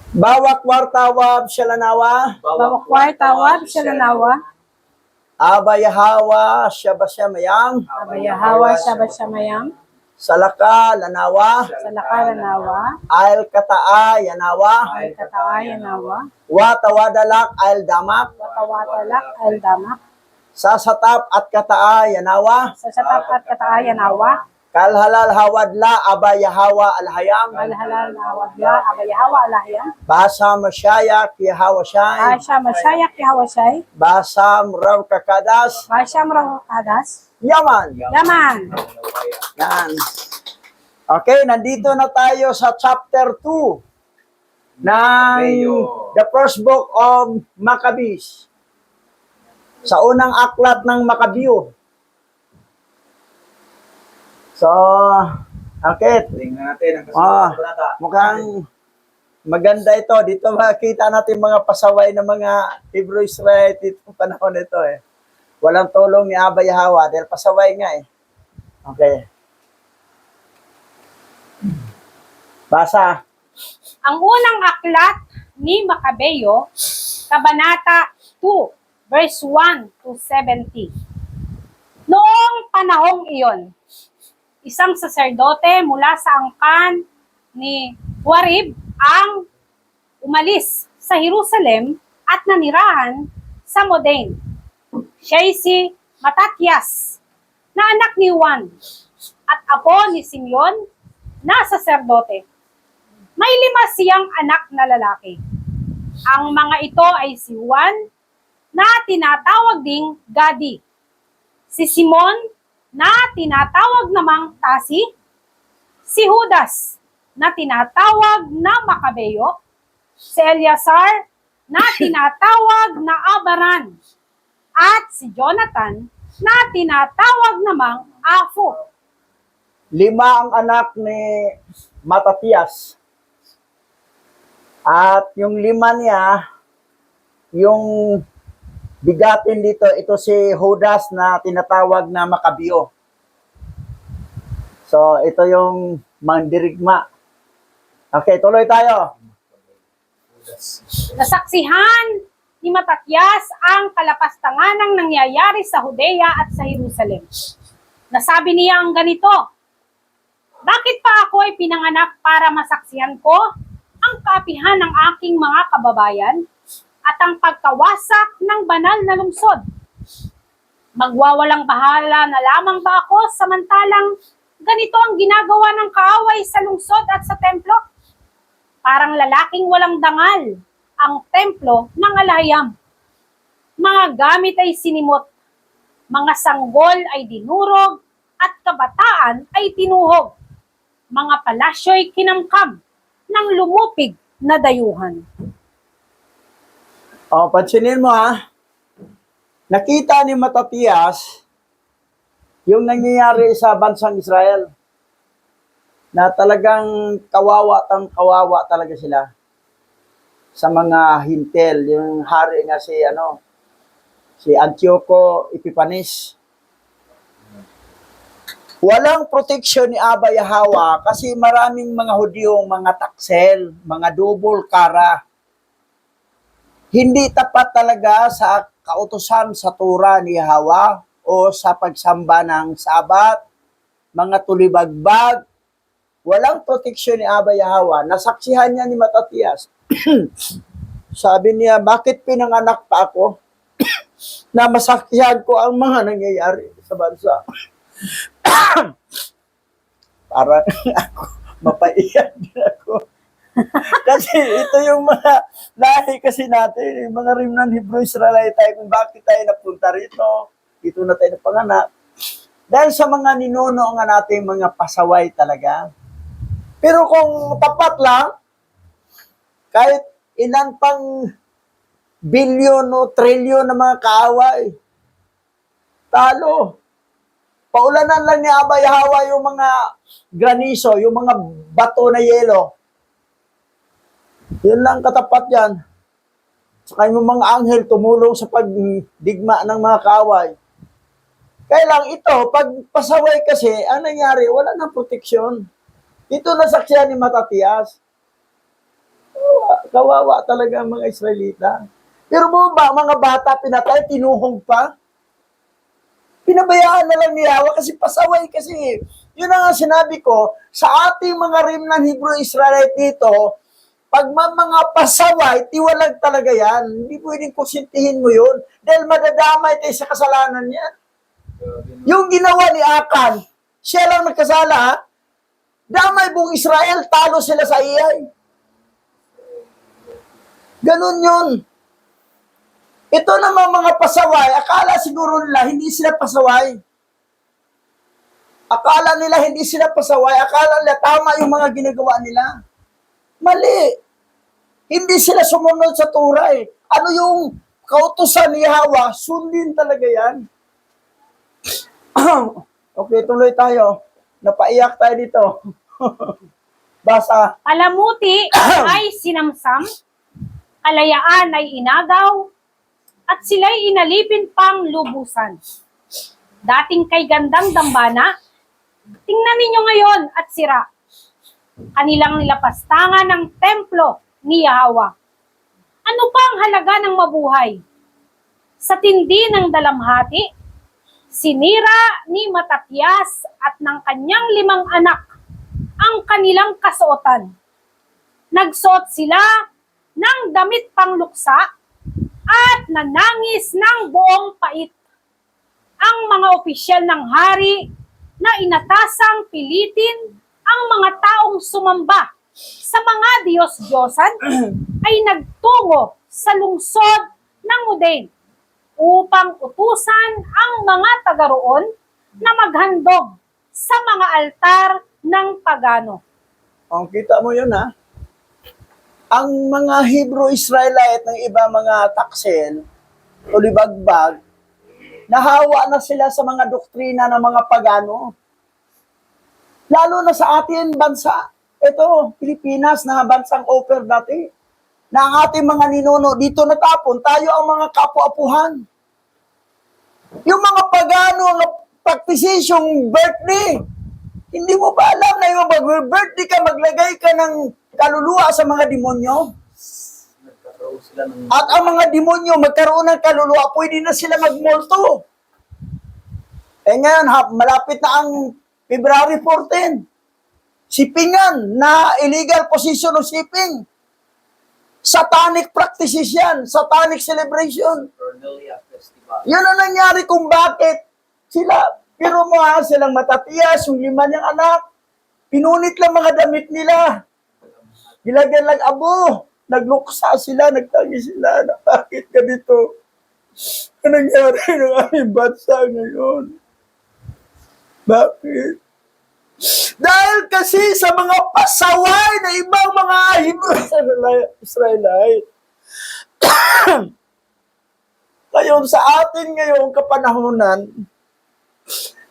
Bawak wartawab shalanawa, Bawak wartawab shalanawa, abayahawa syabasyamayan, abayahawa shabashamayam, salaka lanawa, salakaranawa, ail kataa yanawa, ay kataayanawa, watawadalak ail damak, watawatalak aldamak, sasatap at kataa yanawa, sa satap at kataayanawa, kalhalal hawadla abayahawa alhayam, malhalal na wadla, abayahawa alahyan, basam syayak yahawa syay, Asya masyayak yahawashay, basam raw kakadas, Masyam hadas, yaman. Yaman. Yan. Okay, nandito na tayo sa chapter 2 ng the first book of Maccabees. Sa unang aklat ng Macabeo. So, okay. Tingnan natin ang kasunod na kabanata. Mukhang maganda ito. Dito makikita natin mga pasaway ng mga Hebrew Israelite dito panahon nito eh. Walang tulong ni Abba Yahweh dahil pasaway nga eh. Okay. Basa. Ang unang aklat ni Macabeo, Kabanata 2, verse 1 to 70. Noong panahong iyon, isang saserdote mula sa angkan ni Warib ang umalis sa Jerusalem at nanirahan sa Modin. Siya'y si Matatias, na anak ni Juan, at apo ni Simeon, na saserdote. May 5 siyang anak na lalaki. Ang mga ito ay si Juan, na tinatawag ding Gadi, si Simon, na tinatawag namang Tasi, si Judas, na tinatawag na Macabeo, si Eleazar, na tinatawag na Abaran, at si Jonathan, na tinatawag namang Afo. 5 ang anak ni Matatias. At yung 5 niya, yung bigatin dito, ito si Judas na tinatawag na Macabeo. So, ito yung mandirigma. Okay, tuloy tayo. Nasaksihan ni Matatias ang kalapastangan ng nangyayari sa Judea at sa Jerusalem. Nasabi niya ang ganito, "Bakit pa ako ay pinanganak para masaksihan ko ang kaapihan ng aking mga kababayan at ang pagkawasak ng banal na lungsod? Magwawalang bahala na lamang ba ako samantalang ganito ang ginagawa ng kaaway sa lungsod at sa templo? Parang lalaking walang dangal ang templo ng alahayam. Mga gamit ay sinimot, mga sanggol ay dinurog, at kabataan ay tinuhog. Mga palasyo'y kinamkam ng lumupig na dayuhan." O, pansinin mo ha. Nakita ni Matatias yung nangyayari sa bansang Israel na talagang kawawa talaga sila sa mga hintel. Yung hari nga si Antioco Epifanes. Walang proteksyon ni Abba Yahweh kasi maraming mga Hudyong mga taksel, mga double kara. Hindi tapat talaga sa kautusan sa Torah ni Yahweh o sa pagsamba ng Sabat, mga tulibagbag. Walang proteksyon ni Abba Yahweh. Nasaksihan niya ni Matatias. Sabi niya, bakit pinanganak pa ako na masaksihan ko ang mga nangyayari sa bansa? Parang ako, mapaiyak din ako. Kasi ito yung mga lahi kasi natin, yung mga remnant Hebrew Israelite tayo, kung bakit tayo napunta rito, dito na tayo napanganak. Dahil sa mga ninuno nga natin, mga pasaway talaga. Pero kung tapat lang, kahit ilan pang bilyon o trilyon na mga kaaway, talo. Paulanan lang ni Abba Yahweh yung mga granizo, yung mga bato na yelo. Yun lang katapat yan. Saka yung mga anghel tumulong sa pagdigma ng mga kaaway. Kaya lang ito, pag pasaway kasi, ang nangyari, wala nang proteksyon. Ito nasaksihan ni Matatias. Kawawa talaga ang mga Israelita. Pero mo ba, mga bata pinatay, tinuhog pa? Pinabayaan na lang ni Yahweh kasi pasaway kasi. Yun ang sinabi ko, sa ating mga remnant Hebrew Israelite dito, pag mga pasaway, tiwalag talaga yan. Hindi pwedeng kusintihin mo yun. Dahil madadamay tayo sa kasalanan niya. Yung ginawa ni Akan, siya lang nagkasala, ha? Damay buong Israel, talo sila sa iyay. Ganun yun. Ito naman mga pasaway, akala siguro nila hindi sila pasaway. Akala nila hindi sila pasaway, akala nila tama yung mga ginagawa nila. Mali. Hindi sila sumunod sa turay. Ano yung kautusan ni Yahweh, sundin talaga yan. Okay, tuloy tayo. Napaiyak tayo dito. Basa. Palamuti ay sinamsam, kalayaan ay inagaw, at sila'y inalipin pang lubusan. Dating kay gandang dambana, tingnan ninyo ngayon at sira. Kanilang nilapastangan ng templo ni Yahweh. Ano pa ang halaga ng mabuhay? Sa tindi ng dalamhati, sinira ni Matatyas at ng kanyang 5 anak ang kanilang kasuotan. Nagsuot sila ng damit pangluksa at nanangis ng buong pait. Ang mga opisyal ng hari na inatasang pilitin ang mga taong sumamba sa mga Diyos-Diyosan ay nagtungo sa lungsod ng Modain upang utusan ang mga taga roon na maghandog sa mga altar ng pagano. Oh, kita mo yun, ha? Ang mga Hebrew Israelite ng iba mga taksil o libagbag, nahawa na sila sa mga doktrina ng mga pagano. Lalo na sa ating bansa. Ito, Pilipinas, na bansang offer dati. Na ang ating mga ninuno dito natapon, tayo ang mga kapu-apuhan. Yung mga pagano, ang practices, birthday, hindi mo ba alam na yung mag-birthday ka, maglagay ka ng kaluluwa sa mga demonyo? Nagkakaroon sila ng... At ang mga demonyo magkaroon ng kaluluwa, pwede na sila magmulto. Eh ngayon, malapit na ang February 14. Sipingan na illegal possession of shipping. Satanic practices yan. Satanic celebration. Cornelia Festival. Yun ang nangyari kung bakit sila, pero mo ha, silang Matatyas, yung 5 niyang anak, pinunit lang mga damit nila. Gilagyan lang abo. Nagluksa sila, nagtangi sila. Bakit ka dito? Ano nangyari ng aming bansa ngayon? Bakit? Dahil kasi sa mga pasaway na ibang mga Hebrew Israelite. Ngayon, sa atin ngayong kapanahonan,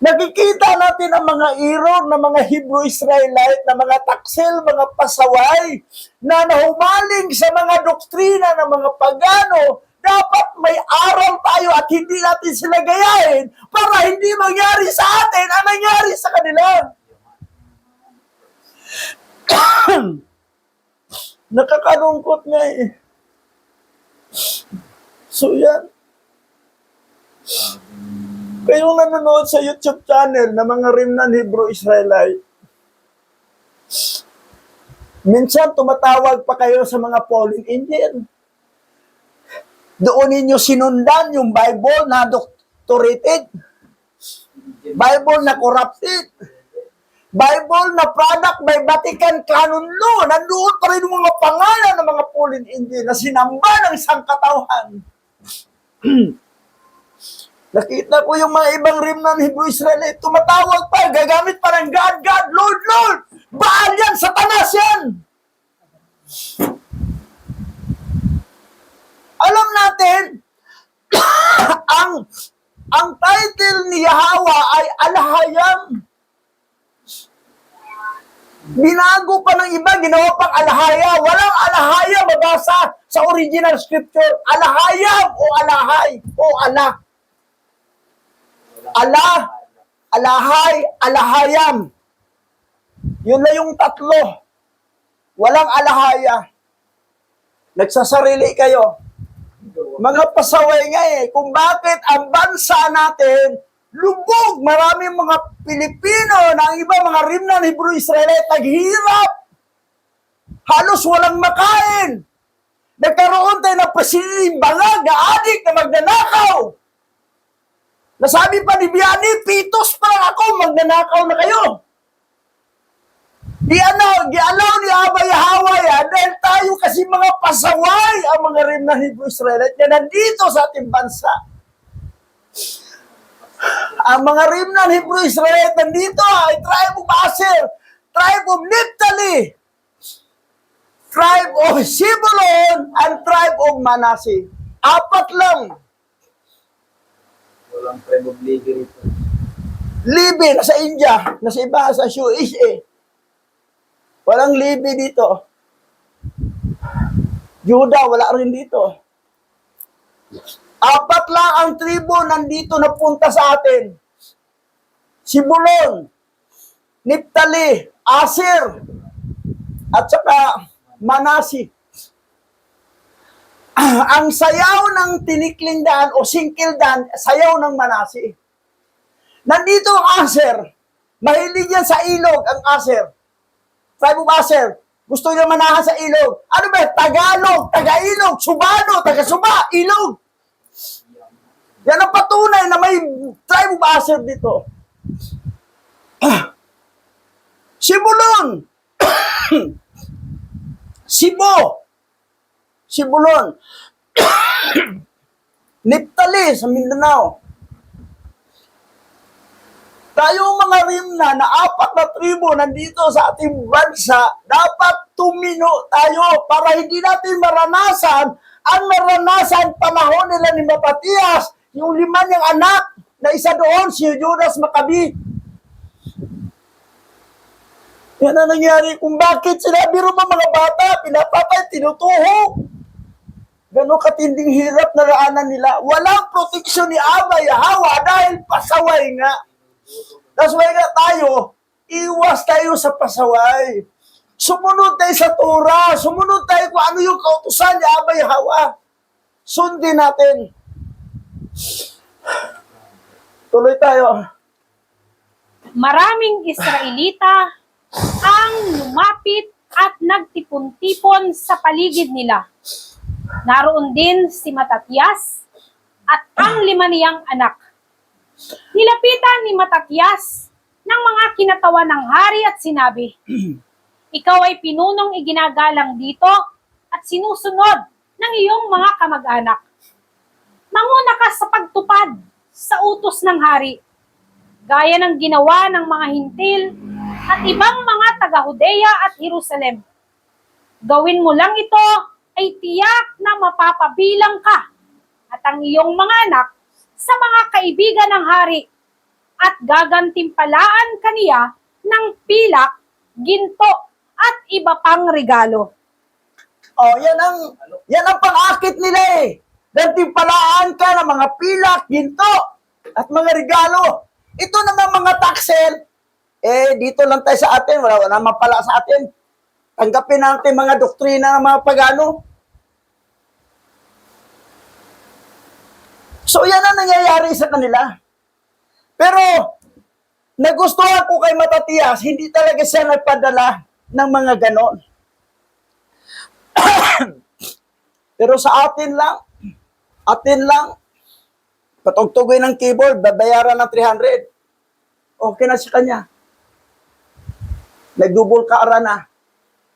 nakikita natin ang mga error ng mga Hebrew Israelite, na mga taksil, mga pasaway, na nahumaling sa mga doktrina ng mga pagano. Dapat may aral tayo at hindi natin sila gayahin para hindi mangyari sa atin ang nangyari sa kanila. Nakakalungkot nga eh. So yan. Kayong nanonood sa YouTube channel na mga Remnant Hebrew Israelite, minsan tumatawag pa kayo sa mga fallen angel. Doon ninyo sinundan yung Bible na doctorated, Bible na corrupted, Bible na product by Vatican Canon Law. Nandoon pa rin yung mga pangalan ng mga fallen angel na sinamba ng isang katauhan. Nakita ko yung mga ibang remnant Hebrew Israelite, tumatawag pa, gagamit pa ng God, God, Lord, Lord. Baal yan, Satanas yan. Alam natin, ang title ni Yahweh ay Alahayam. Binago pa ng iba, ginawa pang Alahaya. Walang Alahaya mabasa sa original scripture. Alahayam o Alahay o Allah. Allah, Alahay, Alahayam. Yun na yung tatlo. Walang Alahaya. Nagsasarili kayo. Mga pasaway nga kung bakit ang bansa natin lubog. Maraming mga Pilipino na ang iba mga rimnan Hebrew Israelite naghirap. Halos walang makain. Nagkaroon tayo ng presidente bangag na adik na magnanakaw. Nasabi pa ni Biani, pitos pa lang ako, magnanakaw na kayo. Gialaw ni Abay Hawaya dahil tayo kasi mga pasaway ang mga rimnan Hebrew Israelite na nandito sa ating bansa. Ang mga rimnan Hebrew Israelite nandito ay tribe of Aser, tribe of Naphtali, tribe of Zebulun, and tribe of Manasseh. 4 lang. Walang tribe of Levi rito. Libi, nasa India, nasa iba, sa USA. Walang Libi dito. Judah, wala rin dito. 4 lang ang tribo nandito na punta sa atin. Zebulun, Naphtali, Aser, at saka Manasseh. Ang sayaw ng tinikling daan o singkil daan, sayaw ng Manasseh. Nandito ang Aser. Mahilig yan sa ilog ang Aser. Tribe of Aser. Gusto niya manahan sa ilog. Ano ba? Tagalog, taga-ilog, Subano, taga-Suba, ilog. Yan ang patunay na may tribe of Aser dito. Zebulun. Zebulun. Naphtali sa Mindanao. Tayong mga rimna na 4 na tribo nandito sa ating bansa, dapat tumino tayo para hindi natin maranasan ang naranasan panahon nila ni Matatias, yung 5 niyang anak na isa doon, si Judas Maccabi. Yan ang nangyari kung bakit sinabi rin mga bata, pinapatay, tinutuho. Ganon katinding hirap na raanan nila. Walang proteksyon ni Abay Hawa dahil pasaway nga. That's why nga tayo, iwas tayo sa pasaway. Sumunod tayo sa Torah. Sumunod tayo kung ano yung kautusan ni Abay Hawa. Sundin natin. Tuloy tayo. Maraming Israelita ang lumapit at nagtipon-tipon sa paligid nila. Naroon din si Matatias at ang 5 niyang anak. Nilapitan ni Matatias ng mga kinatawan ng hari at sinabi, "Ikaw ay pinunong iginagalang dito at sinusunod ng iyong mga kamag-anak. Manguna ka sa pagtupad sa utos ng hari, gaya ng ginawa ng mga hintil at ibang mga taga-Judea at Jerusalem. Gawin mo lang ito ay tiyak na mapapabilang ka at ang iyong mga anak sa mga kaibigan ng hari at gagantimpalaan kaniya ng pilak, ginto at iba pang regalo." Oh, yan ang pang-akit nila eh. Gantimpalaan ka ng mga pilak, ginto, at mga regalo. Ito naman mga taksel, dito lang tayo sa atin, wala naman pala sa atin. Tanggapin natin mga doktrina ng mga pagano. So yan ang nangyayari sa kanila. Pero, nagustuhan ko kay Matatias, hindi talaga siya nagpadala ng mga ganon. Pero sa atin lang, patugtugin ng keyboard, babayaran ng 300. Okay na sa kanya. Nagdubol kaara na.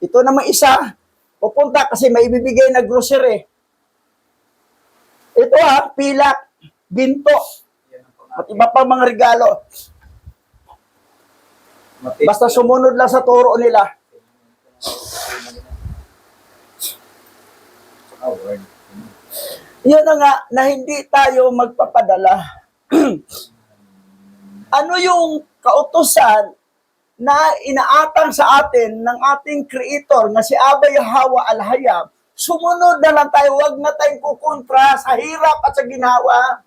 Ito naman isa, pupunta kasi may ibibigay na grocery. Ito pilak, ginto, at iba pang mga regalo. Basta sumunod lang sa turo nila. Yun na nga, na hindi tayo magpapadala. Ano yung kautusan na inaatang sa atin ng ating Creator na si Abay Hawa Al-Hayab? Sumunod na lang tayo, wag na tayong kukontra sa hirap at sa ginawa.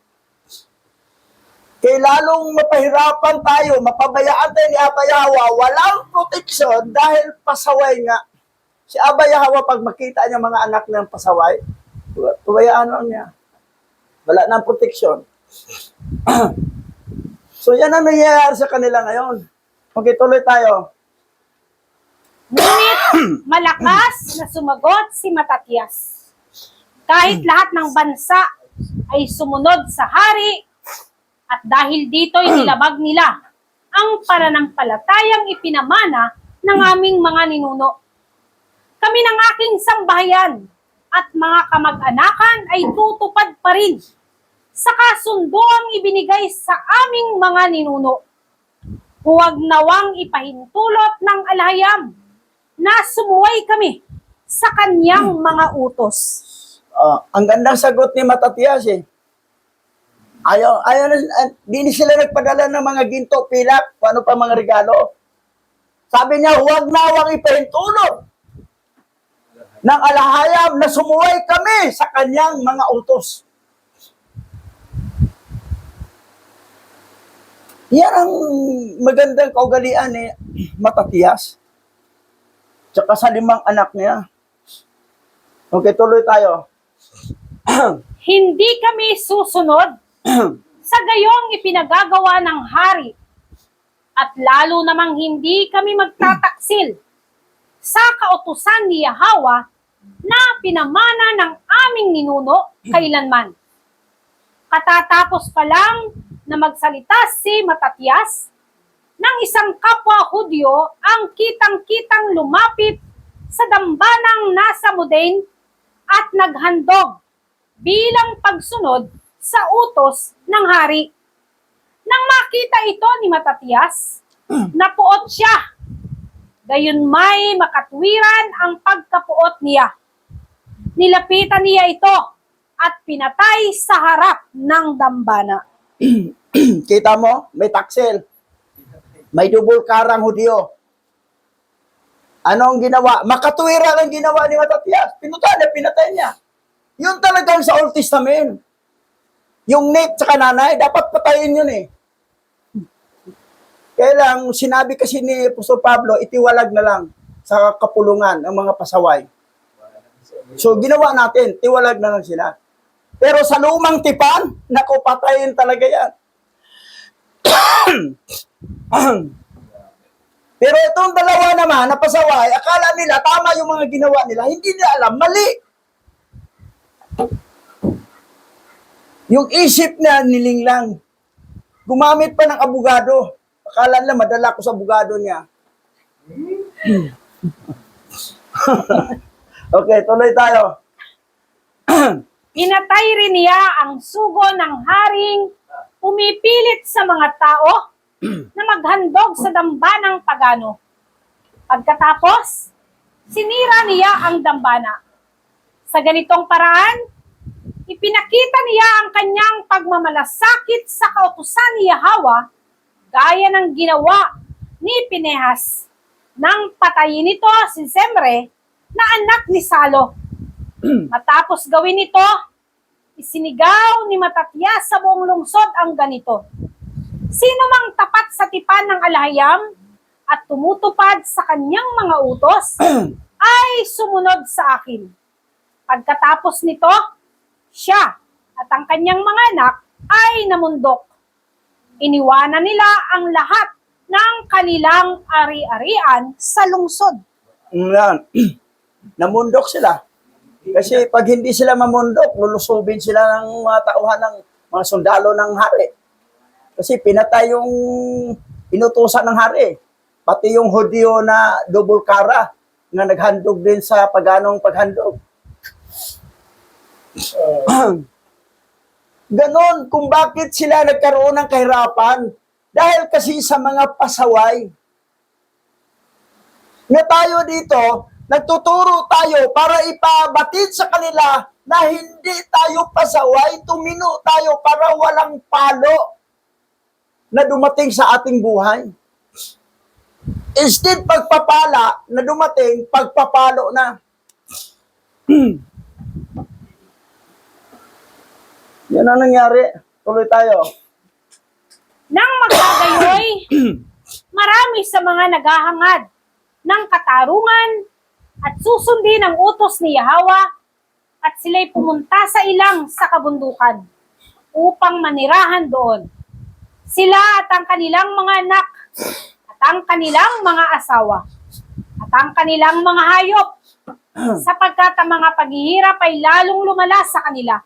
Kaya lalong mapahirapan tayo, mapabayaan tayo ni Abay Hawa, walang proteksyon dahil pasaway nga. Si Aba Yahawa, pag makita niya mga anak ng pasaway, tuwayaan lang niya. Wala nang proteksyon. So yan ang nangyayari sa kanila ngayon. Okay, tuloy tayo. Ngunit malakas na sumagot si Matatias. Kahit lahat ng bansa ay sumunod sa hari at dahil dito'y nilabag nila ang pananampalatayang ipinamana ng aming mga ninuno. Kami ng aking sambahayan at mga kamag-anakan ay tutupad pa rin sa kasunduang ibinigay sa aming mga ninuno. Huwag nawang ipahintulot ng alhayam na sumuway kami sa kanyang mga utos. Ang gandang sagot ni Matatias eh. Ayaw di sila nagpadala ng mga ginto, pilak, paano pa mga regalo. Sabi niya, huwag nawang ipahintulot ng alahayam na sumuway kami sa kanyang mga utos. Yan ang magandang kaugalian ni Matatias. Tsaka sa 5 anak niya. Okay, tuloy tayo. Hindi kami susunod sa gayong ipinagagawa ng hari at lalo namang hindi kami magtataksil sa kautusan ni Yahawa na pinamana ng aming ninuno kailanman. Katatapos pa lang na magsalita si Matatias ng isang kapwa Hudyo ang kitang-kitang lumapit sa dambanang nasa Modain at naghandog bilang pagsunod sa utos ng hari. Nang makita ito ni Matatias, napuot siya. Gayon may makatwiran ang pagkapuot niya. Nilapitan niya ito at pinatay sa harap ng dambana. Kita mo? May taksil. May double karang Hudyo. Anong ginawa? Makatwiran ang ginawa ni Matatias. Pinatay niya. Yun talagang sa Old Testament. Yung Nate sa nanay, dapat patayin yun eh. Kaya lang, sinabi kasi ni Apostol Pablo, itiwalag na lang sa kapulungan ang mga pasaway. So, ginawa natin, tiwalag na lang sila. Pero sa lumang tipan, naku, patayin talaga yan. Pero itong dalawa naman na pasaway, akala nila tama yung mga ginawa nila, hindi nila alam, mali. Yung isip na nilinglang, gumamit pa ng abogado. Akala nila madala ko sa abogado niya. Okay, tuloy tayo. Pinatay rin niya ang sugo ng haring pumipilit sa mga tao na maghandog sa dambanang pagano. Pagkatapos, sinira niya ang dambana. Sa ganitong paraan, ipinakita niya ang kanyang pagmamalasakit sa kautusan ni Yahawa gaya ng ginawa ni Pinehas nang patayin nito si Zemre na anak ni Salo. Matapos gawin ito, isinigaw ni Matatias sa buong lungsod ang ganito. Sino mang tapat sa tipan ng alhayam at tumutupad sa kanyang mga utos ay sumunod sa akin. Pagkatapos nito, siya at ang kanyang mga anak ay namundok. Iniwanan nila ang lahat ng kanilang ari-arian sa lungsod. Yan. Namundok sila. Kasi pag hindi sila mamundok, lulusubin sila ng mga tauhan ng mga sundalo ng hari. Kasi pinatay yung inutusan ng hari. Pati yung Hudyo na double kara na naghandog din sa paganong paghandog. Ganon kung bakit sila nagkaroon ng kahirapan. Dahil kasi sa mga pasaway. Na tayo dito, nagtuturo tayo para ipabatid sa kanila na hindi tayo pasaway, tumino tayo para walang palo na dumating sa ating buhay. Instead pagpapala na dumating, pagpapalo na. Yan ang nangyari. Tuloy tayo. Nang magkagayoy, marami sa mga naghahangad ng katarungan at susundin ang utos ni Yahweh at sila'y pumunta sa ilang sa kabundukan upang manirahan doon. Sila at ang kanilang mga anak at ang kanilang mga asawa at ang kanilang mga hayop sapagkat ang mga paghihirap ay lalong lumala sa kanila.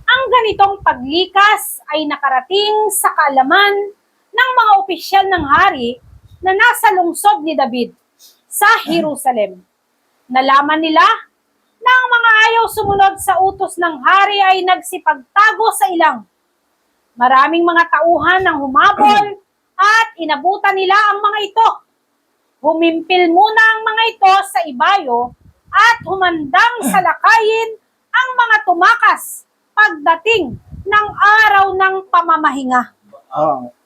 Ang ganitong paglikas ay nakarating sa kaalaman ng mga opisyal ng hari na nasa lungsod ni David sa Jerusalem. Nalaman nila na ang mga ayaw sumunod sa utos ng hari ay nagsipagtago sa ilang. Maraming mga tauhan ang humabol at inabutan nila ang mga ito. Humimpil muna ang mga ito sa ibayo at humandang salakayin ang mga tumakas pagdating ng araw ng pamamahinga.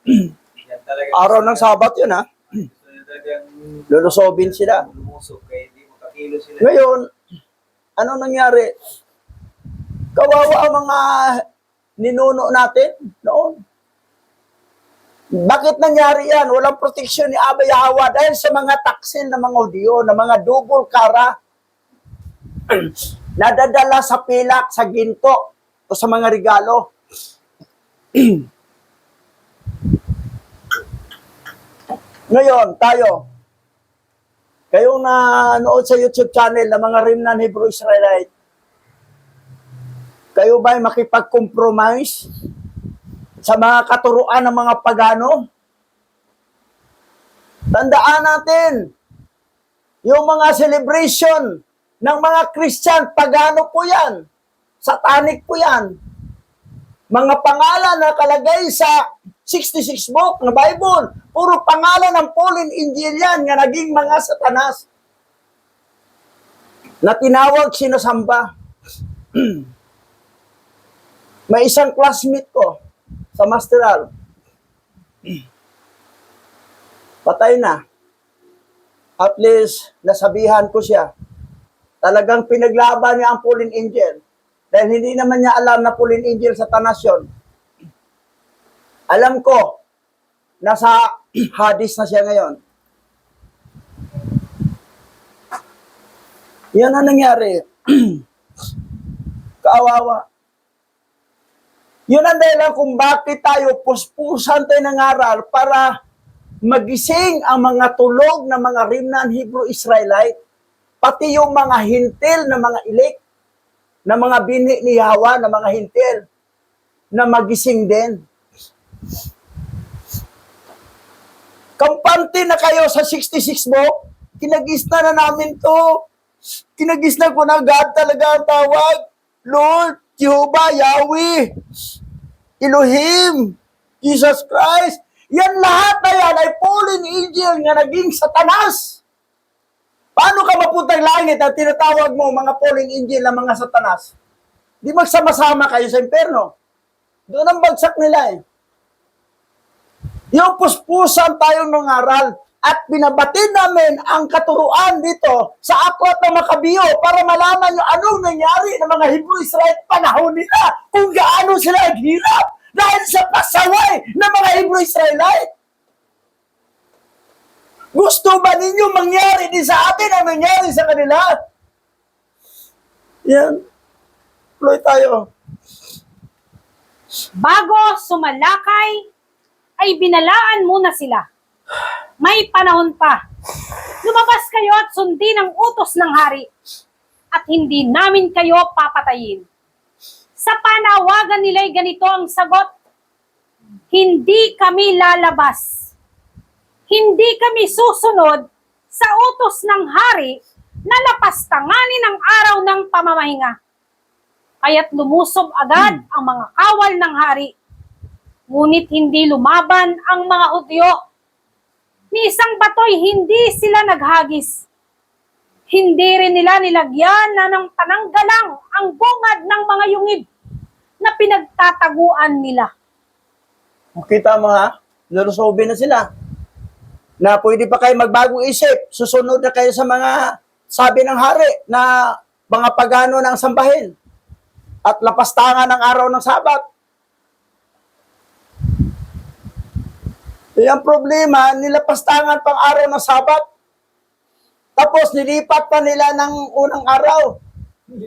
Yan talaga. Araw ng Sabat yun, ha? Gusto nila talagang Lulusobin sila. lumusok kaya hindi makakilo sila. Ngayon, ano nangyari? Kawawa ang mga ninuno natin noon. Bakit nangyari yan? Walang proteksyon ni Abba Yahweh dahil sa mga taksil na mga Hudyo, na mga double kara nadadala sa pilak, sa ginto, o sa mga regalo. Ngayon, tayo, kayong nanood sa YouTube channel ng mga Remnant Hebrew Israelite, kayo ba'y makipag-compromise sa mga katuruan ng mga pagano? Tandaan natin, yung mga celebration ng mga Christian, pagano po yan. Satanic po yan. Mga pangalan na kalagay sa 66 book ng Bible, puro pangalan ng Pauline Angel yan, nga naging mga satanas na tinawag sinasamba. May isang classmate ko sa masteral. Patay na. At least, nasabihan ko siya. Talagang pinaglaban niya ang Pauline Angel. Dahil hindi naman niya alam na Pauline Angel satanas yun. Alam ko, nasa Hades na siya ngayon. Yan ang nangyari. Kaawawa. Yun ang dahilan kung bakit tayo puspusan tayo ng aral para magising ang mga tulog ng mga Remnant Hebrew Israelite, pati yung mga hintil na mga ilik, na mga binhi ni Yahweh, na mga hintil, na magising din. Kampante na kayo sa 66 mo, kinagisna na namin to. Kinagisna ko na God talaga ang tawag. Lord, Jehovah, Yahweh, Elohim, Jesus Christ. Yan lahat na yan ay fallen angel nga naging satanas. Paano ka mapuntang langit at tinatawag mo mga fallen angel na mga satanas? Di magsama-sama kayo sa impyerno. Doon ang bagsak nila eh. Yung puspusan tayong nangaral at binabatid namin ang katuruan dito sa Akwat ng Makabiyo para malaman nyo anong nangyari ng mga Hebrew Israelite panahon nila, kung gaano sila naghirap dahil sa pasaway ng mga Hebrew Israelite. Gusto ba ninyo mangyari din sa atin ang nangyari sa kanila? Yan. Tuloy tayo. Bago sumalakay, ay binalaan muna sila. May panahon pa. Lumabas kayo at sundin ang utos ng hari at hindi namin kayo papatayin. Sa panawagan nila'y ganito ang sagot, hindi kami lalabas. Hindi kami susunod sa utos ng hari na lapastanganin ang araw ng pamamahinga. Kaya't lumusob agad ang mga kawal ng hari. Ngunit hindi lumaban ang mga Hudyo. Ni isang bato'y hindi sila naghagis. Hindi rin nila nilagyan na ng pananggalang ang bungad ng mga yungib na pinagtataguan nila. Kita mo ha, lulusobin na sila. Na pwede pa kayo magbagong isip, susunod na kayo sa mga sabi ng hari na mga pagano ng sambahin at lapastangan ng araw ng Sabat. Yung problema, nilapastangan pang araw ng Sabat. Tapos nilipat pa nila ng unang araw.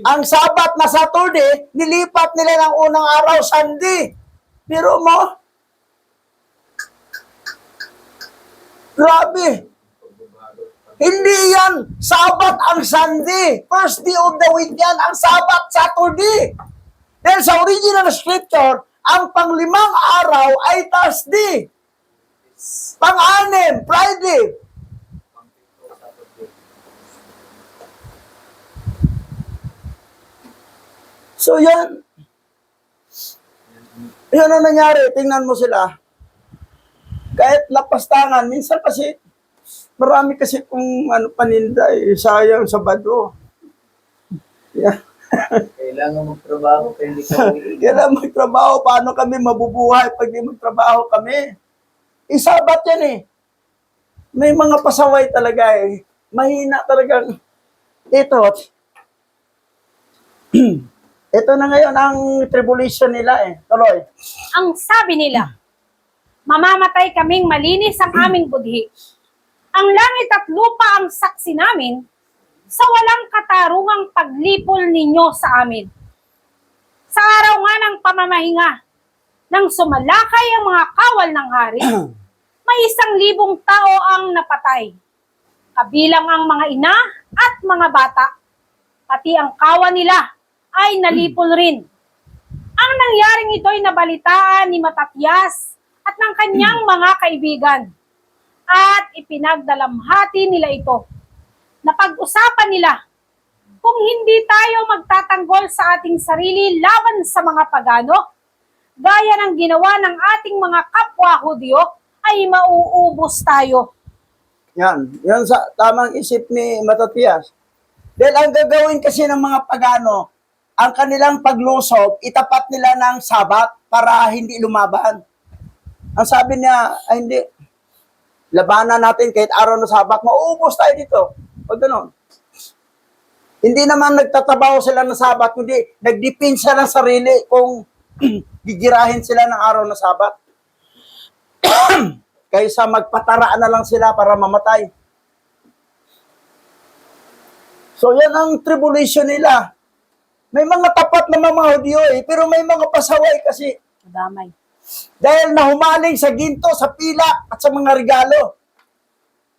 Ang Sabat na Saturday, nilipat nila ng unang araw, Sunday. Pero mo, grabe. Hindi yan Sabat ang Sunday. First day of the week yan, ang Sabat Saturday. Dahil sa original scripture, ang panglimang araw ay Thursday. Pang-anim, Friday. So yan. Yan ang nangyari. Tingnan mo sila. Kahit lapastangan, minsan kasi, marami kasi kung paninda, sayang sa bado. Yeah. Kailangan magtrabaho kaya hindi ka uwi. Kailangan magtrabaho. Paano kami mabubuhay pag di magtrabaho kami? Isabat yan eh. May mga pasaway talaga eh. Mahina talagang. Ito na ngayon ang tribulation nila eh. Tuloy. Ang sabi nila, mamamatay kaming malinis ang aming budhi. Ang langit at lupa ang saksi namin sa walang katarungang paglipol ninyo sa amin. Sa araw nga ng pamamahinga, nang sumalakay ang mga kawal ng hari, may 1,000 tao ang napatay. Kabilang ang mga ina at mga bata. Pati ang kawan nila ay nalipol rin. Ang nangyaring ito ay nabalitaan ni Matatias at ng kanyang mga kaibigan. At ipinagdalamhati nila ito. Napag-usapan nila, kung hindi tayo magtatanggol sa ating sarili laban sa mga pagano, gaya ng ginawa ng ating mga kapwa Hudyo, ay mauubos tayo. Yan. Yan sa tamang isip ni Matatias. Dahil ang gagawin kasi ng mga pagano, ang kanilang paglusob, itapat nila ng Sabat para hindi lumaban. Ang sabi niya, ay hindi, labanan natin kahit araw na Sabat, mauubos tayo dito. Pag gano'n. Hindi naman nagtatabaho sila ng Sabat, kundi nagdepensa ng sarili kung gigirahin sila ng araw na Sabat. Kaysa magpataraan na lang sila para mamatay. So yan ang tribulation nila. May mga tapat na mga Hudyo pero may mga pasaway kasi. Madamay. Dahil nahumaling sa ginto, sa pila, at sa mga regalo.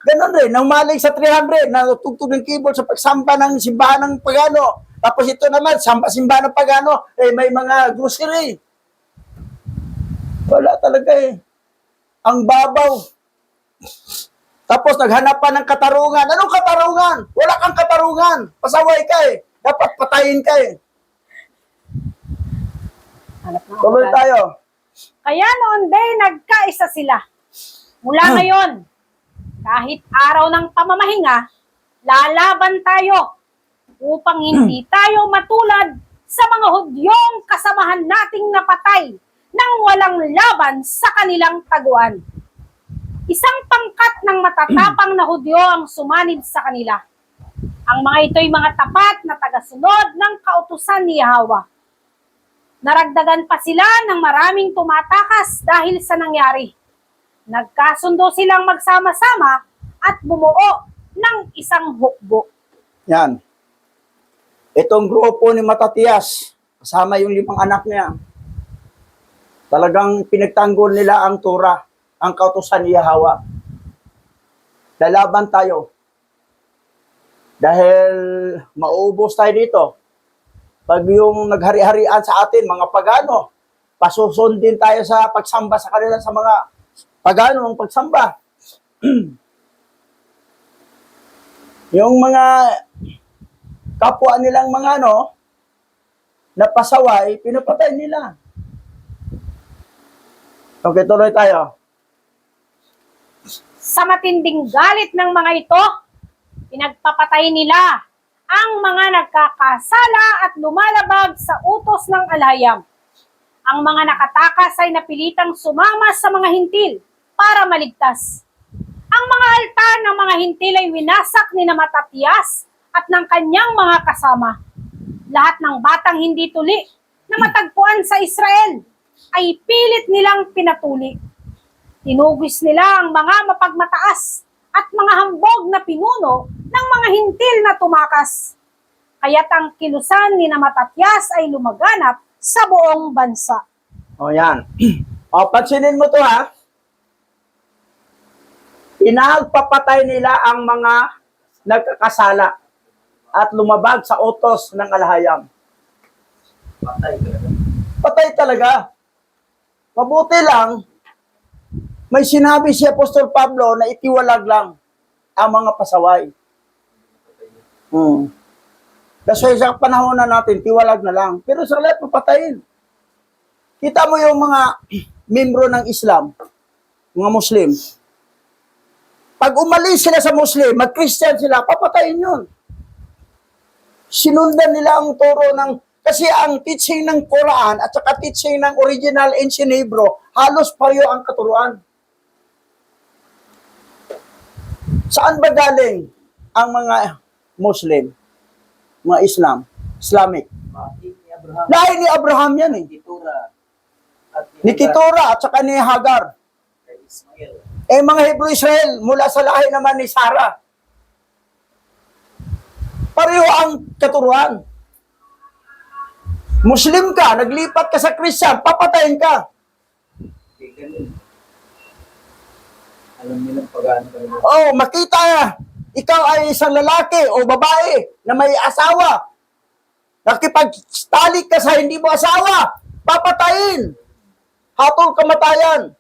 Ganon rin, nahumaling sa 300, natugtog ng keyboard sa pagsamba ng simbahan ng pagano. Tapos ito naman, simbahan ng pagano, may mga grocery. Wala talaga eh. Ang babaw. Tapos naghanap pa ng katarungan. Anong katarungan? Wala kang katarungan. Pasaway ka eh. Dapat patayin ka eh. Tuloy tayo. Kaya noon day nagkaisa sila. Mula ngayon, kahit araw ng pamamahinga, lalaban tayo upang hindi tayo matulad sa mga Hudyong kasamahan nating napatay nang walang laban sa kanilang taguan. Isang pangkat ng matatapang na Hudyo ang sumanib sa kanila. Ang mga ito'y mga tapat na tagasunod ng kautusan ni Yahweh. Naragdagan pa sila ng maraming tumatakas dahil sa nangyari. Nagkasundo silang magsama-sama at bumuo ng isang hukbo. Yan. Itong grupo ni Matatias, kasama yung 5 anak niya, talagang pinagtanggol nila ang Torah, ang kautusan ni Yahweh. Lalaban tayo. Dahil mauubos tayo dito. Pag yung naghari-harian sa atin, mga pagano, pasusundin tayo sa pagsamba sa kanila sa mga pagano ang pagsamba. Yung mga kapwa nilang mga napasaway, pinapatay nila. Okay, tuloy tayo. Sa matinding galit ng mga ito, pinagpapatay nila ang mga nagkakasala at lumalabag sa utos ng alhayam. Ang mga nakatakas ay napilitang sumama sa mga hintil para maligtas. Ang mga altar ng mga hintil ay winasak ni Matatias at ng kanyang mga kasama. Lahat ng batang hindi tuli na matagpuan sa Israel ay pilit nilang pinatuli. Tinugis nila ang mga mapagmataas at mga hambog na pinuno ng mga hintil na tumakas. Kaya't ang kilusan ni na Matatyas ay lumaganap sa buong bansa. O yan. O, pansinin mo to ha. Pinagpapatay nila ang mga nagkakasala at lumabag sa utos ng alahayam. Patay talaga. Patay talaga. Mabuti lang, may sinabi si Apostol Pablo na itiwalag lang ang mga pasaway. Kasi sa panahon na natin, tiwalag na lang. Pero sa lahat, papatayin. Kita mo yung mga membro ng Islam, mga Muslim. Pag umalis sila sa Muslim, mag-Christian sila, papatayin yun. Sinundan nila ang turo ng, kasi ang teaching ng Quran at saka teaching ng original ancient Hebrew, halos pareho ang katuruan. Saan ba galing ang mga Muslim, mga Islamic? Mati ni Abraham. Lahi ni Abraham yan eh. Ketura. At Ni Ketura at saka ni Hagar. kay Ismael. Eh mga Hebrew Israel, mula sa lahi naman ni Sarah. Pareho ang katuruan. Muslim ka, naglipat ka sa Christian, papatayin ka. Hindi ganun. Alam nilang pag-ano talaga. Oh, makita ikaw ay isang lalaki o babae na may asawa. Nakipagtalik ka sa hindi mo asawa, papatayin. Hatol kamatayan.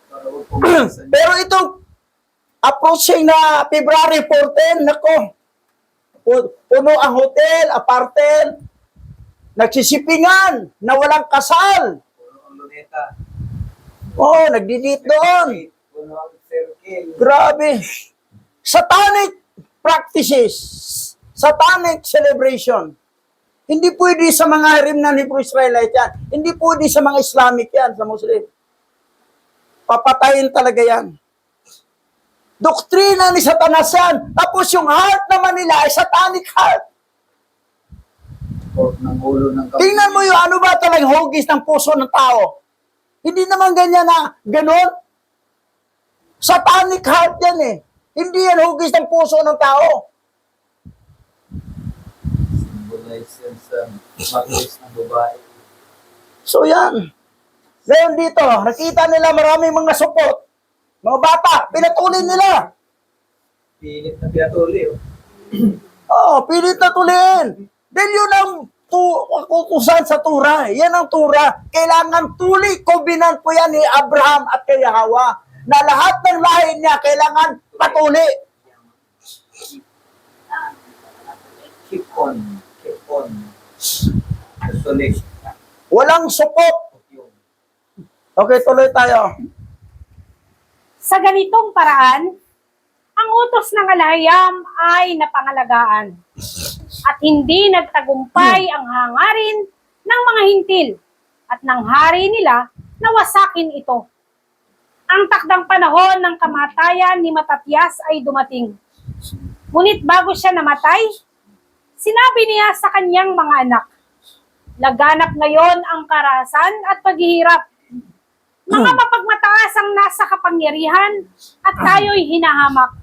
Para huwag pumasan. Pero itong approaching na February 14, nako, puno ang hotel, apartel, nagsisipingan na walang kasal. Puno ang luneta. Oh, nagdidit doon. Puno ang circle. Grabe. Satanic practices, satanic celebration. Hindi pwede sa mga remnant Hebrew Israelite yan. Hindi pwede sa mga Islamic yan, sa Muslim. Papatayin talaga yan. Doktrina ni Satanas yan. Tapos yung heart naman nila ay satanic heart. Pork ng ulo ng kapatid. Tingnan mo yung ano ba talagang hugis ng puso ng tao. Hindi naman ganyan na ganun. Satanic heart yan eh. Hindi yan hugis ng puso ng tao. Symbolize yan sa matulis ng babae. So yan. Ngayon dito, nakita nila maraming mga support. Mga bata, pinatuloy nila. Pilit na pinatuli. Oh. Oo, pilit na tuliin. Dahil yun ang kukusan sa tura. Yan ang tura. Kailangan tuli, covenant po yan ni Abraham at kay Hawa. Na lahat ng lahi niya kailangan patuli. Keep on. Keep on. Tuloy. Walang support. Okay, tuloy tayo. Sa ganitong paraan, ang utos ng alahayam ay napangalagaan at hindi nagtagumpay ang hangarin ng mga hintil at ng hari nila na wasakin ito. Ang takdang panahon ng kamatayan ni Matatyas ay dumating. Ngunit bago siya namatay, sinabi niya sa kanyang mga anak, laganap ngayon ang karahasan at paghihirap. Mga mapagmataas ang nasa kapangyarihan at tayo'y hinahamak.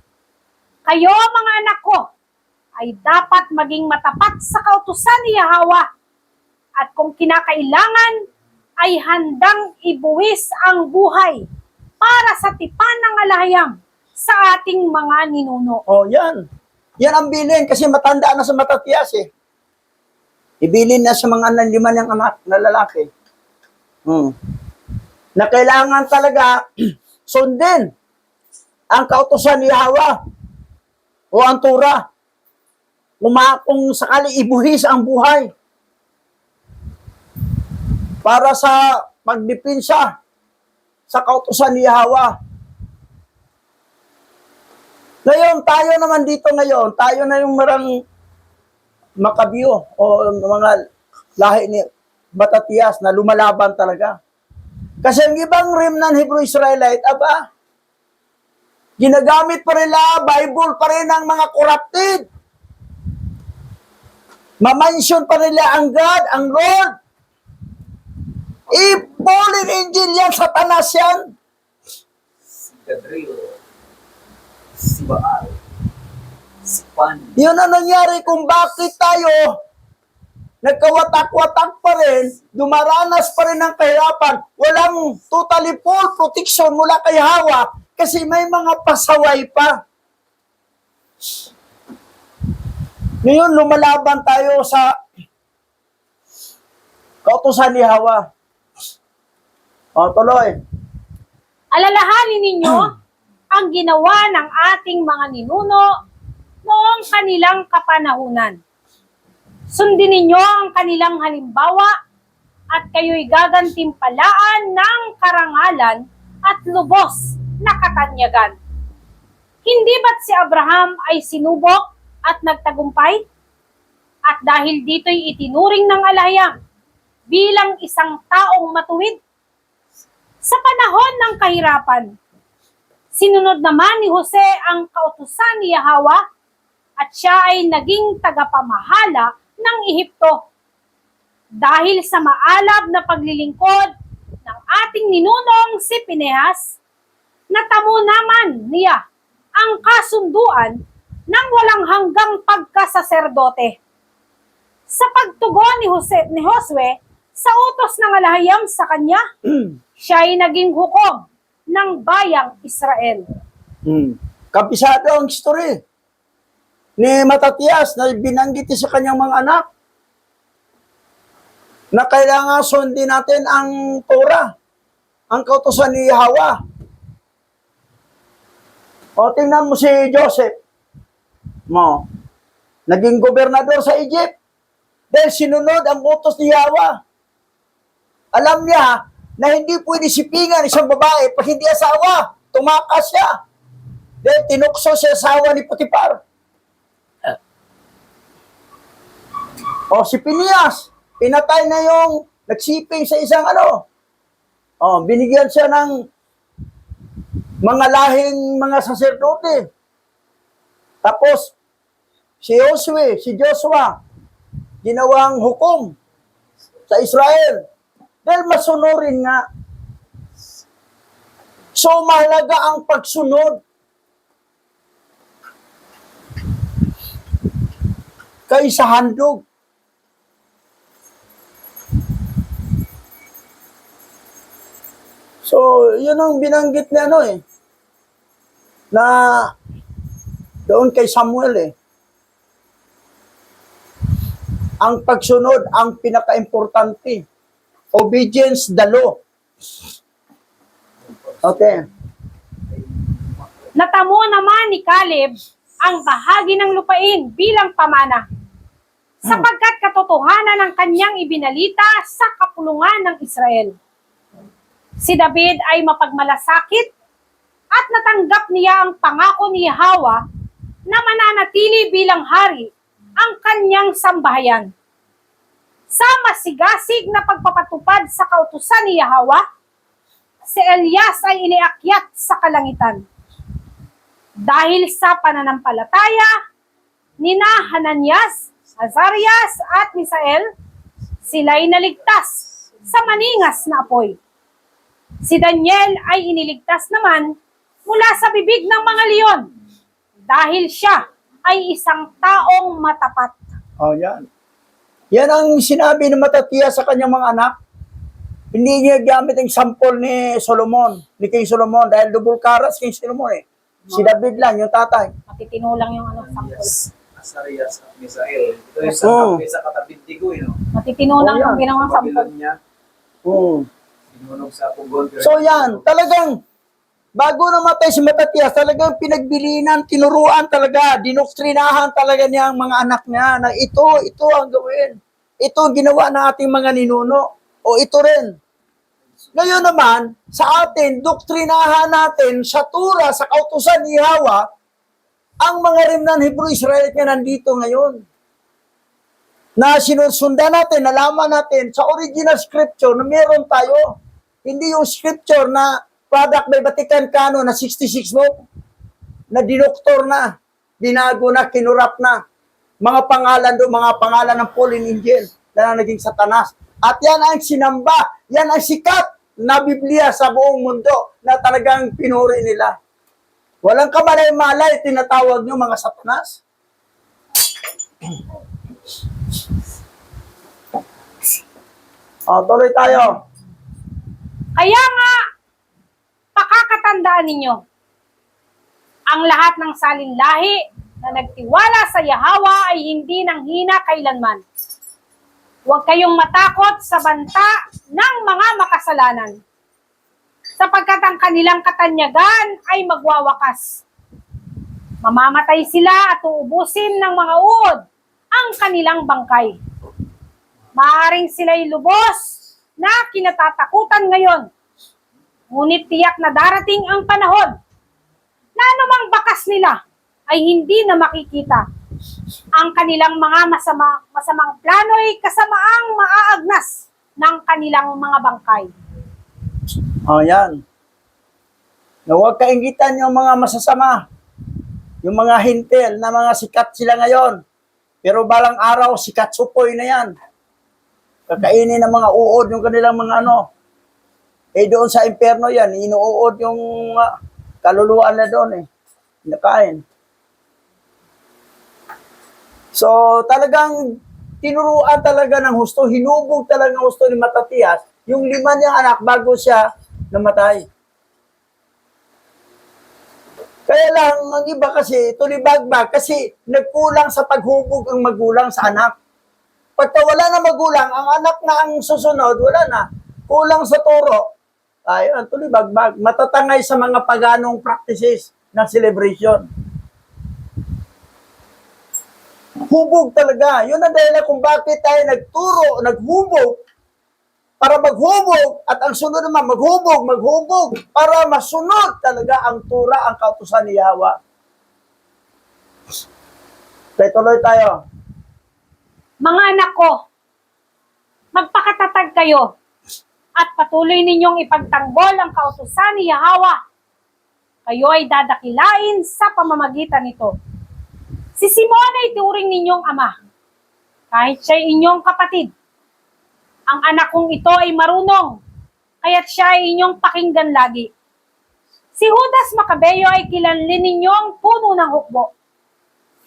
Kayo, mga anak ko, ay dapat maging matapat sa kautusan ni Yahweh. At kung kinakailangan, ay handang ibuwis ang buhay para sa tipan ng alahayam sa ating mga ninuno. Oh, yan. Yan ang bilin kasi matanda na sa Matatyas eh. Ibilin na sa mga lima niyang anak na lalaki. Na kailangan talaga sundin ang kautusan ni Yahweh o ang Torah. Kung sakali ibuhis ang buhay para sa pagdepensa sa kautusan ni Yahweh. Ngayon, tayo naman dito ngayon, tayo na yung marang Makabiyo o mga lahi ni Matatyas na lumalaban talaga. Kasi ang ibang remnant Hebrew Israelite, ginagamit pa rin Bible pa rin ang mga corrupted. Ma-mention pa nila ang God, ang Lord. Fallen angel yan, Satanas yan. Si Gadrilo. Si Baal. Sipan. Yun ang nangyari kung bakit tayo nagkawatak-watak pa rin, dumaranas pa rin ng kahirapan, walang totally full protection mula kay Hawa kasi may mga pasaway pa. Ngayon, lumalaban tayo sa kautusan ni Hawa. O, tuloy. Alalahanin ninyo ang ginawa ng ating mga ninuno noong kanilang kapanahunan. Sundin ninyo ang kanilang halimbawa at kayo'y gagantimpalaan ng karangalan at lubos na katanyagan. Hindi ba't si Abraham ay sinubok at nagtagumpay? At dahil dito'y itinuring ng alahayam bilang isang taong matuwid. Sa panahon ng kahirapan, sinunod naman ni Jose ang kautusan ni Yahwa at siya ay naging tagapamahala ng Ehipto. Dahil sa maalab na paglilingkod ng ating ninunong si Pinehas, natamo naman niya ang kasunduan ng walang hanggang pagkasaserdote. Sa pagtugon ni Josue sa utos ng alahayam sa kanya, siya ay naging hukom ng bayang Israel. Kabisado ang story ni Matatias na binanggit sa kanyang mga anak na kailangan sundin natin ang Torah, ang kautusan ni Hawa. O, tingnan mo si Joseph. Naging gobernador sa Egypt dahil sinunod ang utos ni Hawa. Alam niya na hindi pwede sipingan isang babae pag hindi asawa. Tumakas siya. Dahil tinukso siya asawa ni Potiphar. O, si Pinias, pinatay na yung nagsiping sa isang binigyan siya ng mga lahing mga saserdote. Tapos, si Joshua, ginawang hukom sa Israel. Dahil masunurin nga. So, mahalaga ang pagsunod. Kaysa handog. So, yun ang binanggit ni na doon kay Samuel ang pagsunod ang pinaka-importante. Obedience the law. Okay. Natamo naman ni Caleb ang bahagi ng lupain bilang pamana, sapagkat katotohanan ng kanyang ibinalita sa kapulungan ng Israel. Si David ay mapagmalasakit at natanggap niya ang pangako ni Yahwa na mananatili bilang hari ang kanyang sambahayan. Sa masigasig na pagpapatupad sa kautusan ni Yahwa, si Elias ay iniakyat sa kalangitan. Dahil sa pananampalataya, nina Hananias, Azarias at Misael, sila'y naligtas sa maningas na apoy. Si Daniel ay iniligtas naman mula sa bibig ng mga leon dahil siya ay isang taong matapat. Oh, yan. Yan ang sinabi ng Matatias sa kanyang mga anak. Hindi niya gamit ang sample ni Solomon, ni King Solomon, dahil double karas King Solomon Si David lang, yung tatay. Matitino lang yung sample. Asarias at Misael. Ito yung sa katabing tigo, Matitino lang yung ginawang sample. Babilon niya, sinunog sa pugon. So yan, talagang bago namatay si Matatias, talagang pinagbilinan, tinuruan talaga, dinoktrinahan talaga niya ang mga anak niya na ito ang gawin. Ito ang ginawa ng ating mga ninuno. O ito rin. Ngayon naman, sa atin, doktrinahan natin sa Torah, sa kautusan ni Yahwa, ang mga remnant Hebrew Israelite na nandito ngayon. Na sinusundan natin, nalaman natin sa original scripture na meron tayo. Hindi yung scripture na product by Vatican Canon na 66 book, na dinoktor na, binago na, kinurap na. Mga pangalan ng Pauline Angel na naging Satanas. At yan ang sinamba, yan ang sikat na Biblia sa buong mundo na talagang pinuri nila. Walang kamalay-malay, tinatawag nyo mga Satanas. Tuloy tayo. Kaya nga, pakakatandaan ninyo, ang lahat ng salinlahi na nagtiwala sa Yahawa ay hindi nang hina kailanman. Huwag kayong matakot sa banta ng mga makasalanan, sapagkat ang kanilang katanyagan ay magwawakas. Mamamatay sila at uubusin ng mga uod ang kanilang bangkay. Maaring sila'y lubos na kinatatakutan ngayon, ngunit tiyak na darating ang panahon na anumang bakas nila ay hindi na makikita. Ang kanilang mga masamang plano ay kasamaang maaagnas ng kanilang mga bangkay. Yan. Na huwag kaingitan yung mga masasama. Yung mga hintil na mga sikat sila ngayon. Pero balang araw, sikat supoy na yan. Kakainin ng mga uod yung kanilang mga ano. Doon sa impyerno yan, inuud yung kaluluwa na doon nakain. So, talagang tinuruan talaga ng husto, hinubog talaga ng husto ni Matatias yung 5 niyang anak bago siya namatay. Kaya lang, ang iba kasi, tulibagbag, kasi nagkulang sa paghubog ang magulang sa anak. Pagka wala na magulang, ang anak na ang susunod, wala na. Kulang sa turo. Ayun, tulibagbag. Matatangay sa mga paganong practices ng celebration. Hubog talaga. Yun ang dahilan kung bakit tayo nagturo, naghubog, para maghubog, at ang sunod naman, maghubog, para masunod talaga ang tura, ang kautusan ni Yahweh. Kaya tuloy tayo. Mga anak ko, magpakatatag kayo at patuloy ninyong ipagtanggol ang kautusan ni Yahawa. Kayo ay dadakilain sa pamamagitan nito. Si Simon ay turing ninyong ama, kahit siya ay inyong kapatid. Ang anak kong ito ay marunong, kaya't siya ay inyong pakinggan lagi. Si Judas Macabeo ay kilanlin ninyong puno ng hukbo.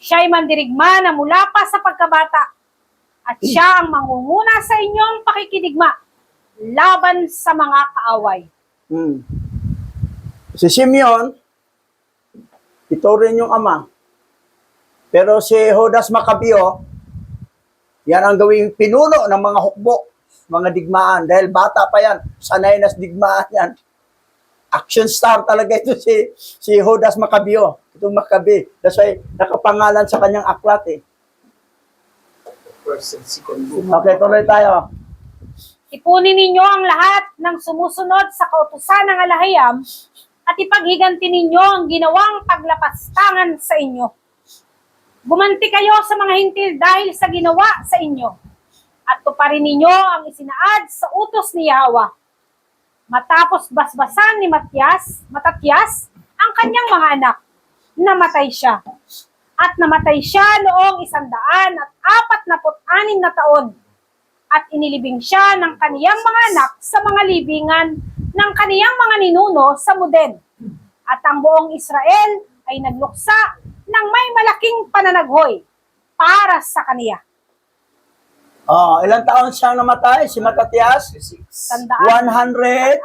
Siya ay mandirigma na mula pa sa pagkabata, at siya ang mangunguna sa inyong pakikidigma laban sa mga kaaway. Si Simeon, ito rin yung ama. Pero si Judas Macabeo, yan ang gawing pinuno ng mga hukbo, mga digmaan. Dahil bata pa yan, sanay na sa digmaan yan. Action star talaga ito si Judas Macabeo. Itong Maccabi. That's why nakapangalan sa kanyang aklat First and second book. Okay, tuloy tayo. Ipunin ninyo ang lahat ng sumusunod sa kautusan ng Alahayam at ipaghiganti ninyo ang ginawang paglapastangan sa inyo. Gumanti kayo sa mga hintil dahil sa ginawa sa inyo at tuparin ninyo ang isinaad sa utos ni Yahweh. Matapos basbasan ni Matatias ang kanyang mga anak, namatay siya. At namatay siya noong 146 na taon. At inilibing siya ng kaniyang mga anak sa mga libingan ng kaniyang mga ninuno sa Muden. At ang buong Israel ay nagluksa ng may malaking pananaghoy para sa kaniya. Ilang taon siyang namatay? Si Matatias? 146.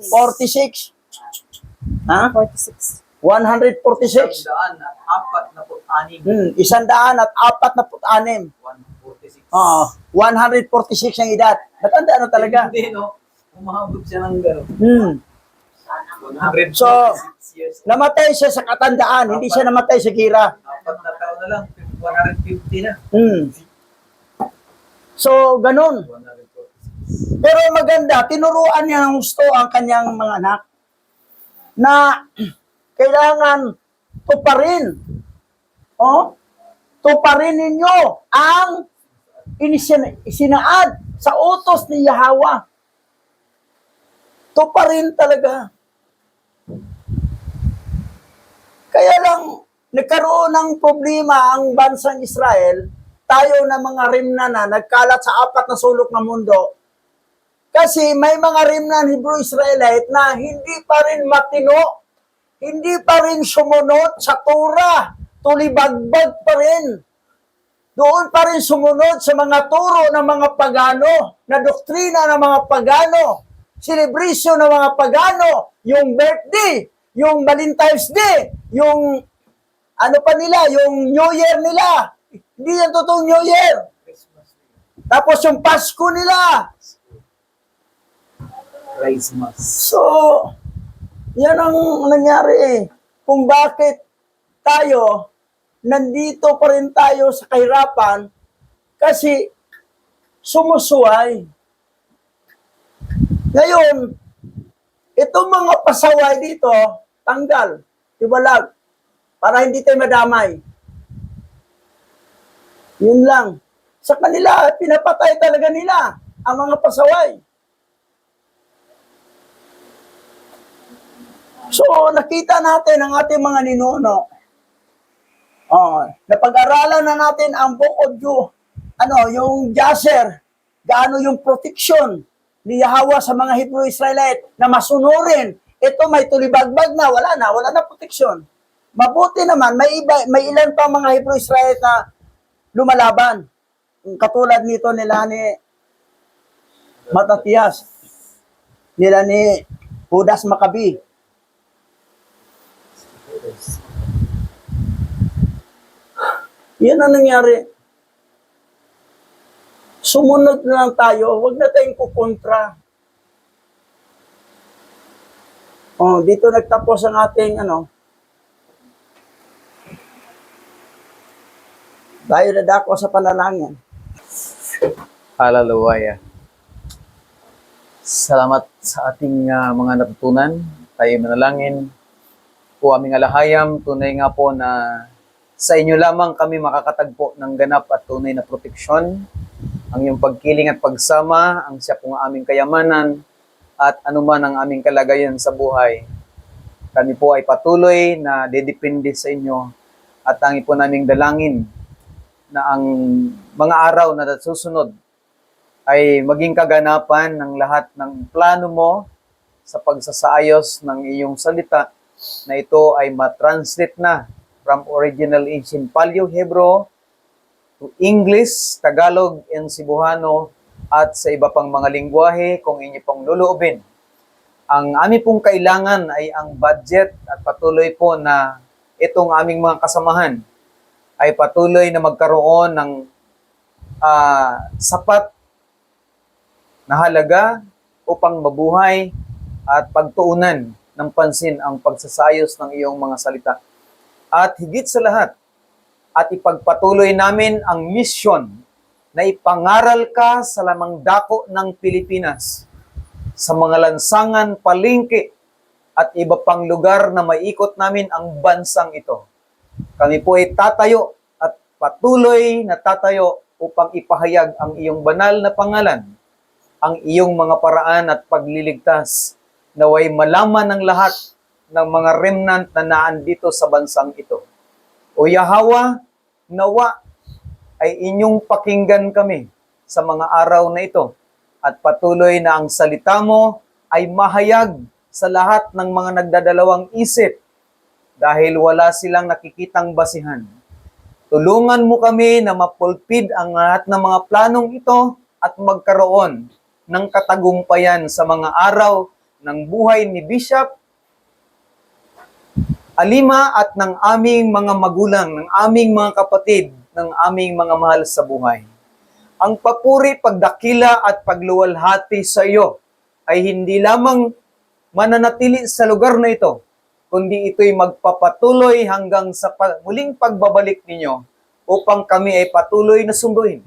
146. Ha? 46. 146. 146. 146. 146 ang edad. Matanda na talaga. Hindi, no? Umabot siya ng gano'n. 146 So, years. namatay siya sa katandaan, hindi siya namatay sa gira. 4 na taon na lang, 150 na. So, ganun. 146. Pero maganda, tinuruan niya ng gusto ang kanyang mga anak na kailangan tuparin. Tuparin ninyo ang isinaad sa utos ni Yahweh. Tuparin talaga. Kaya lang, nagkaroon ng problema ang bansang Israel, tayo na mga rimna na nagkalat sa 4 na sulok ng mundo. Kasi may mga rimnan Hebrew-Israelite na hindi pa rin matino, hindi pa rin sumunod sa Torah, tulibagbag pa rin. doon pa rin sumunod sa mga turo ng mga pagano, na doktrina ng mga pagano, celebration ng mga pagano, yung birthday, yung Valentine's Day, yung ano pa nila, yung New Year nila. Hindi yan totoong New Year. Christmas. Tapos yung Pasko nila. Christmas. So, yan ang nangyari eh. Kung bakit tayo, nandito pa rin tayo sa kahirapan, kasi sumusuway. Ngayon, itong mga pasaway dito, tanggal, iwalag, para hindi tayo madamay. Yun lang. Sa kanila, pinapatay talaga nila ang mga pasaway. So, nakita natin ang ating mga ninuno. Napag-aralan na natin ang book of yung Jasher, gaano yung protection ni Yahweh sa mga Hebrew Israelite na masunurin. Ito may tulibagbag na, wala na protection. Mabuti naman, may ilan pa mga Hebrew Israelite na lumalaban. Katulad nito nila ni Matatias, nila ni Judas Maccabi. Yan ang nangyari. Sumunod na lang tayo, huwag na tayong kukontra. Dito nagtapos ang ating tayo na dako sa panalangin. Hallelujah. Salamat sa ating mga natutunan. Tayo manalangin. Po aming alahayam, tunay nga po na sa inyo lamang kami makakatagpo ng ganap at tunay na proteksyon. Ang iyong pagkiling at pagsama, ang siya pong aming kayamanan, at anuman ang aming kalagayan sa buhay. Kami po ay patuloy na dedepende sa inyo at ang po naming dalangin na ang mga araw na susunod ay maging kaganapan ng lahat ng plano mo sa pagsasaayos ng iyong salita na ito ay matranslate na from original ancient Paleo-Hebrew to English, Tagalog, and Cebuano at sa iba pang mga lingwahe kung inyo pong luluubin. Ang aming pong kailangan ay ang budget at patuloy po na itong aming mga kasamahan ay patuloy na magkaroon ng sapat na halaga upang mabuhay at pagtuunan ng pansin ang pagsasayos ng iyong mga salita. At higit sa lahat, at ipagpatuloy namin ang misyon na ipangaral ka sa lamang dako ng Pilipinas, sa mga lansangan, palengke, at iba pang lugar na maikot namin ang bansang ito. Kami po ay tatayo at patuloy na tatayo upang ipahayag ang iyong banal na pangalan, ang iyong mga paraan at pagliligtas, naway malaman ng lahat ng mga remnant na naandito sa bansang ito. O Yahweh, nawa ay inyong pakinggan kami sa mga araw na ito at patuloy na ang salita mo ay mahayag sa lahat ng mga nagdadalawang isip dahil wala silang nakikitang basihan. Tulungan mo kami na mapulpid ang lahat ng mga planong ito at magkaroon ng katagumpayan sa mga araw ng buhay ni Bishop Alima at ng aming mga magulang, ng aming mga kapatid, ng aming mga mahal sa buhay. Ang papuri, pagdakila at pagluwalhati sa iyo ay hindi lamang mananatili sa lugar na ito, kundi ito'y magpapatuloy hanggang sa muling pagbabalik ninyo upang kami ay patuloy na sunduin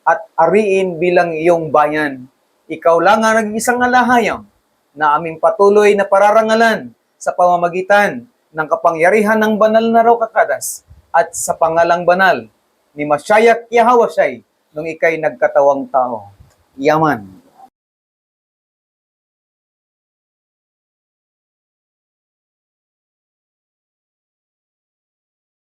at ariin bilang iyong bayan. Ikaw lang ang nag-iisang alahayam na aming patuloy na pararangalan sa pamamagitan ng kapangyarihan ng banal na Ruach HaKodesh at sa pangalang banal ni Mashiach Yahweh nung ikay nagkatawang tao. Yaman.